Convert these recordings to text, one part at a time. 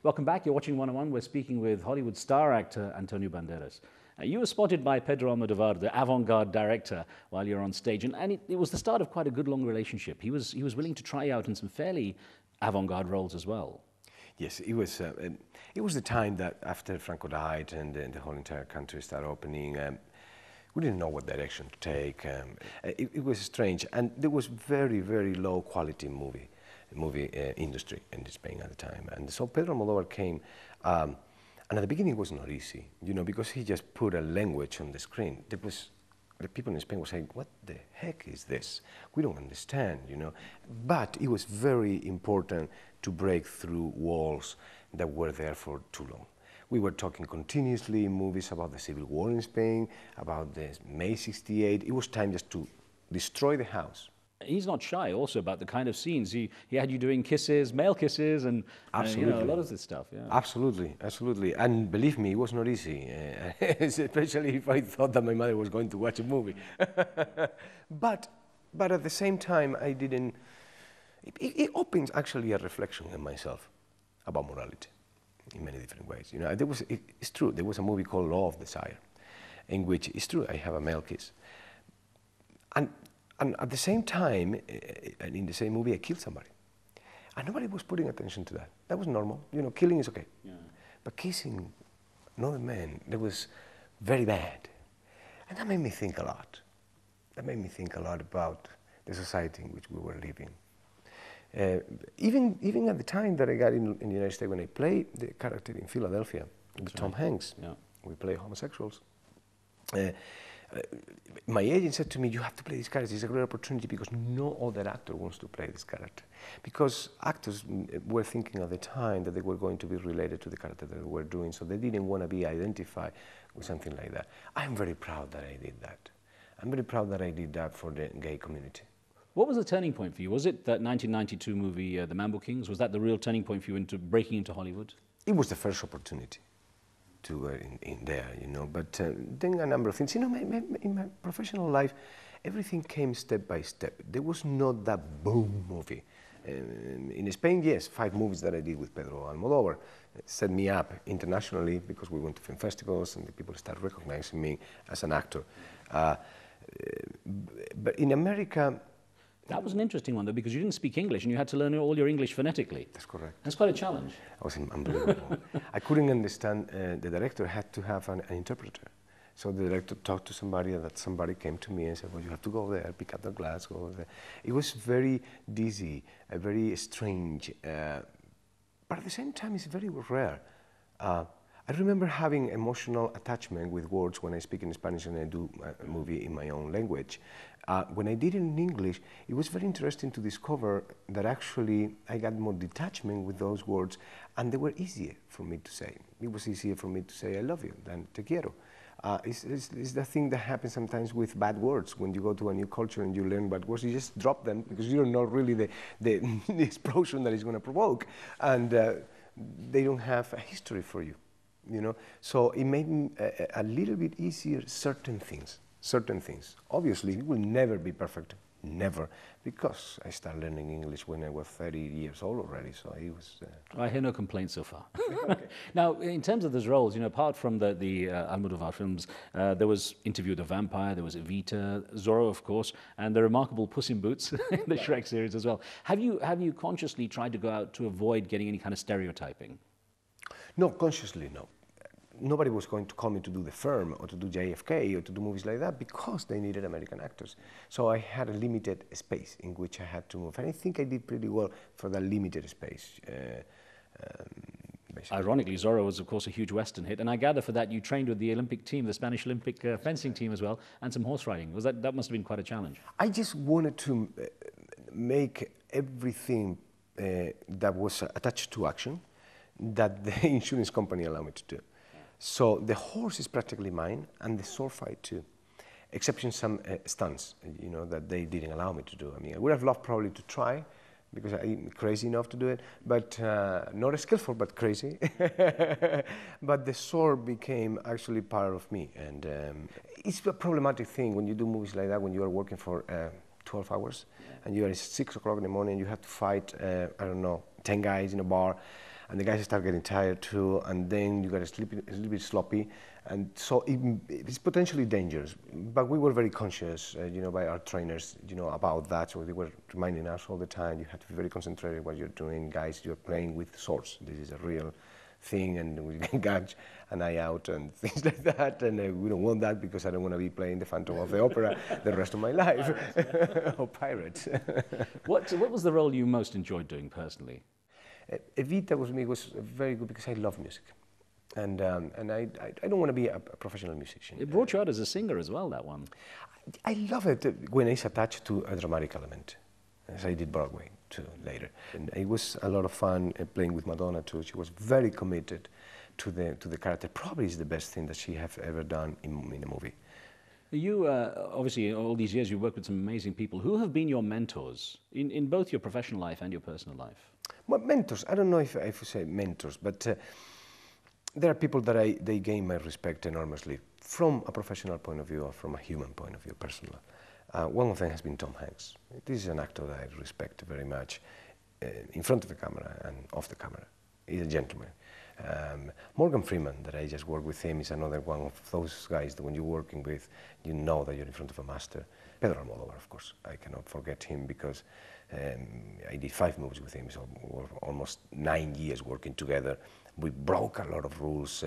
Welcome back. You're watching 101. We're speaking with Hollywood star actor Antonio Banderas. You were spotted by Pedro Almodovar, the avant-garde director, while you're on stage, and it was the start of quite a good long relationship. He was willing to try you out in some fairly avant-garde roles as well. Yes, it was the time that after Franco died and the whole entire country started opening, we didn't know what direction to take. It was strange, and there was very, very low quality movie industry in Spain at the time. And so Pedro Almodovar came, and at the beginning it was not easy, you know, because he just put a language on the screen. The people in Spain were saying, "What the heck is this? We don't understand," you know. But it was very important to break through walls that were there for too long. We were talking continuously in movies about the Civil War in Spain, about the May '68. It was time just to destroy the house. He's not shy also about the kind of scenes. He had you doing kisses, male kisses, and you know, a lot of this stuff. Yeah. Absolutely, absolutely. And believe me, it was not easy, especially if I thought that my mother was going to watch a movie. but at the same time, I didn't. It opens actually a reflection in myself about morality in many different ways. You know, it's true. There was a movie called Law of Desire, in which it's true I have a male kiss, and at the same time, and in the same movie, I killed somebody. And nobody was putting attention to that. That was normal. You know, killing is okay. Yeah. But kissing another man, that was very bad. And that made me think a lot. That made me think a lot about the society in which we were living. Even at the time that I got in the United States, when I played the character in Philadelphia with Tom Hanks, we play homosexuals. My agent said to me, "You have to play this character. It's a great opportunity because no other actor wants to play this character." Because actors were thinking at the time that they were going to be related to the character that they were doing, so they didn't want to be identified with something like that. I'm very proud that I did that. I'm very proud that I did that for the gay community. What was the turning point for you? Was it that 1992 movie, The Mambo Kings? Was that the real turning point for you into breaking into Hollywood? It was the first opportunity to in there, you know, but then a number of things. You know, in my professional life, everything came step by step. There was not that boom movie. In Spain, yes, 5 movies that I did with Pedro Almodovar set me up internationally because we went to film festivals and the people started recognizing me as an actor. But in America, that was an interesting one, though, because you didn't speak English and you had to learn all your English phonetically. That's correct. That's quite a challenge. It was unbelievable. I couldn't understand. The director had to have an interpreter. So the director talked to somebody, and that somebody came to me and said, "Well, you have to go there, pick up the glass, go there." It was very dizzy, very strange. But at the same time, it's very rare. I remember having emotional attachment with words when I speak in Spanish and I do a movie in my own language. When I did it in English, it was very interesting to discover that actually I got more detachment with those words and they were easier for me to say. It was easier for me to say "I love you" than "te quiero." It's the thing that happens sometimes with bad words. When you go to a new culture and you learn bad words, you just drop them because you don't know really the explosion that it's going to provoke, and they don't have a history for you. You know, so it made a little bit easier certain things. Obviously, it will never be perfect, never, because I started learning English when I was 30 years old already. So it was. I hear no complaints so far. Okay. Now, in terms of those roles, you know, apart from the Almodovar films, there was Interview with the Vampire, there was Evita, Zorro, of course, and the remarkable Puss in Boots, the Shrek series as well. Have you consciously tried to go out to avoid getting any kind of stereotyping? No, consciously, no. Nobody was going to call me to do The Firm or to do JFK or to do movies like that because they needed American actors. So I had a limited space in which I had to move. And I think I did pretty well for that limited space. Ironically, Zorro was, of course, a huge Western hit. And I gather for that you trained with the Olympic team, the Spanish Olympic fencing team as well, and some horse riding. That must have been quite a challenge. I just wanted to make everything that was attached to action that the insurance company allowed me to do. So the horse is practically mine, and the sword fight too, excepting some stunts, you know, that they didn't allow me to do. I mean, I would have loved probably to try, because I'm crazy enough to do it, but not as skillful, but crazy. But the sword became actually part of me, and it's a problematic thing when you do movies like that, when you are working for 12 hours, and you are at 6 o'clock in the morning, you have to fight, I don't know, 10 guys in a bar. and the guys start getting tired too, and then you got to sleep a little bit sloppy, and so it's potentially dangerous. But we were very conscious, you know, by our trainers, you know, about that. So they were reminding us all the time, you have to be very concentrated what you're doing, guys. You're playing with swords. This is a real thing, and we can gouge an eye out and things like that, and we don't want that because I don't want to be playing the Phantom of the Opera the rest of my life. Or Pirates. What was the role you most enjoyed doing personally? Evita was very good because I love music, and I don't want to be a professional musician. It brought you out as a singer as well, that one. I love it when it's attached to a dramatic element, as I did Broadway too later. And it was a lot of fun playing with Madonna too. She was very committed to the character. Probably is the best thing that she have ever done in a movie. You, obviously, all these years, you've worked with some amazing people. Who have been your mentors in both your professional life and your personal life? Well, mentors, I don't know if I say mentors, but there are people that they gain my respect enormously from a professional point of view or from a human point of view, personal. One of them has been Tom Hanks. This is an actor that I respect very much in front of the camera and off the camera. He's a gentleman. Morgan Freeman, that I just worked with him, is another one of those guys that when you're working with, you know that you're in front of a master. Pedro Almodóvar, of course, I cannot forget him because I did 5 movies with him, so we're almost 9 years working together. We broke a lot of rules,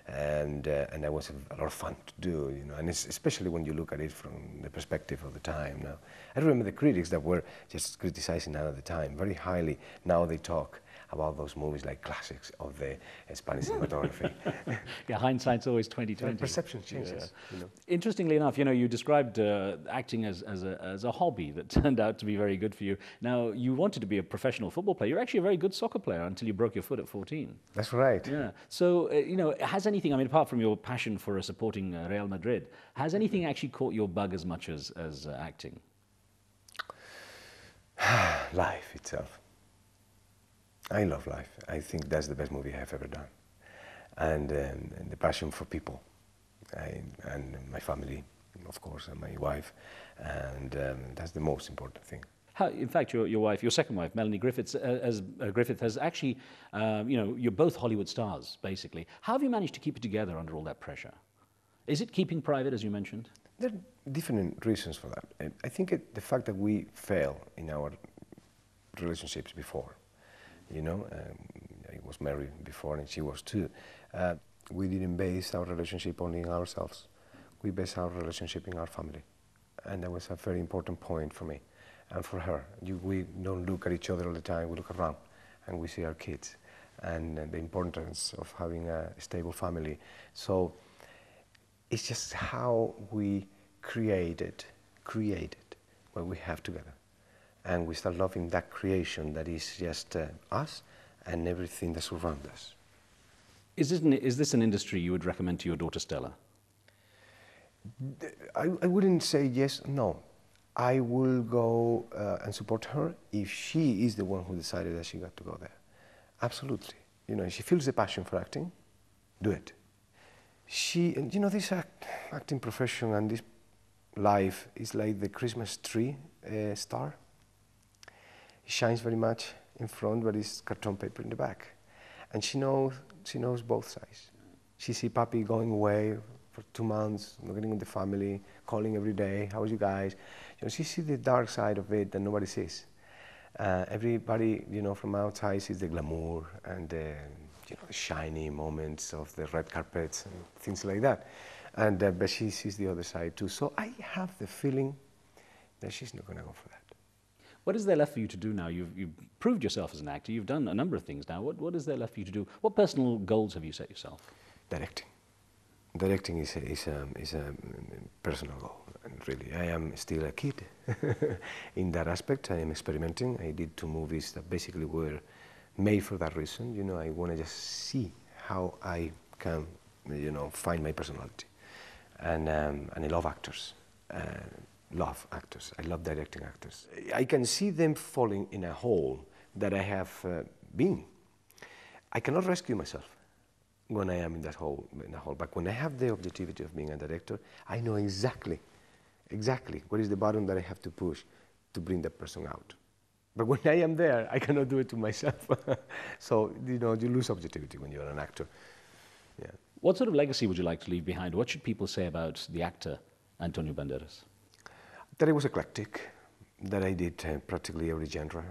and that was a lot of fun to do, you know, and it's especially when you look at it from the perspective of the time now. I remember the critics that were just criticizing that at the time very highly. Now they talk about those movies like classics of the Spanish cinematography. Yeah, hindsight's always 20/20. Perception changes. Yeah. You know. Interestingly enough, you know, you described acting as a hobby that turned out to be very good for you. Now, you wanted to be a professional football player. You're actually a very good soccer player until you broke your foot at 14. That's right. Yeah. So, you know, has anything, I mean, apart from your passion for supporting Real Madrid, has anything actually caught your bug as much as acting? Life itself. I love life. I think that's the best movie I have ever done. And the passion for people, and my family, of course, and my wife, and that's the most important thing. How, in fact, your wife, your second wife, Melanie Griffith, has actually, you know, you're both Hollywood stars, basically. How have you managed to keep it together under all that pressure? Is it keeping private, as you mentioned? There are different reasons for that. I think the fact that we fail in our relationships before, you know, I was married before and she was too. We didn't base our relationship only on ourselves. We based our relationship in our family. And that was a very important point for me and for her. We don't look at each other all the time, we look around and we see our kids and the importance of having a stable family. So it's just how we created what we have together. And we start loving that creation that is just us and everything that surrounds us. Is this an industry you would recommend to your daughter Stella? I wouldn't say yes, no. I will go and support her if she is the one who decided that she got to go there. Absolutely. You know, if she feels the passion for acting, do it. You know, this acting profession and this life is like the Christmas tree star. It shines very much in front, but it's carton paper in the back. And she knows both sides. She sees Papi going away for 2 months, not getting with the family, calling every day, how are you guys? You know, she sees the dark side of it that nobody sees. Everybody, you know, from outside sees the glamour and the, you know, the shiny moments of the red carpets and things like that. And but she sees the other side too. So I have the feeling that she's not going to go for that. What is there left for you to do now? You've proved yourself as an actor. You've done a number of things now. What is there left for you to do? What personal goals have you set yourself? Directing. Directing is a personal goal. And really, I am still a kid in that aspect. I am experimenting. I did 2 movies that basically were made for that reason. You know, I want to just see how I can, you know, find my personality. And I love actors. Love actors. I love directing actors. I can see them falling in a hole that I have been. I cannot rescue myself when I am in that hole. But when I have the objectivity of being a director, I know exactly what is the button that I have to push to bring that person out. But when I am there, I cannot do it to myself. So, you know, you lose objectivity when you're an actor. Yeah. What sort of legacy would you like to leave behind? What should people say about the actor Antonio Banderas? That I was eclectic, that I did practically every genre.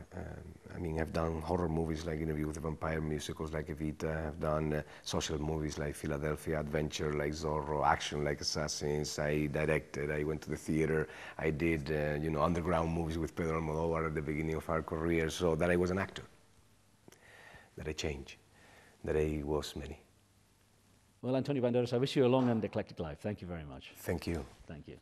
I mean, I've done horror movies like Interview with the Vampire, musicals like Evita, I've done social movies like Philadelphia, adventure like Zorro, action like Assassins, I directed, I went to the theater, I did, you know, underground movies with Pedro Almodovar at the beginning of our career, so that I was an actor, that I changed, that I was many. Well, Antonio Banderas, I wish you a long and eclectic life. Thank you very much. Thank you. Thank you.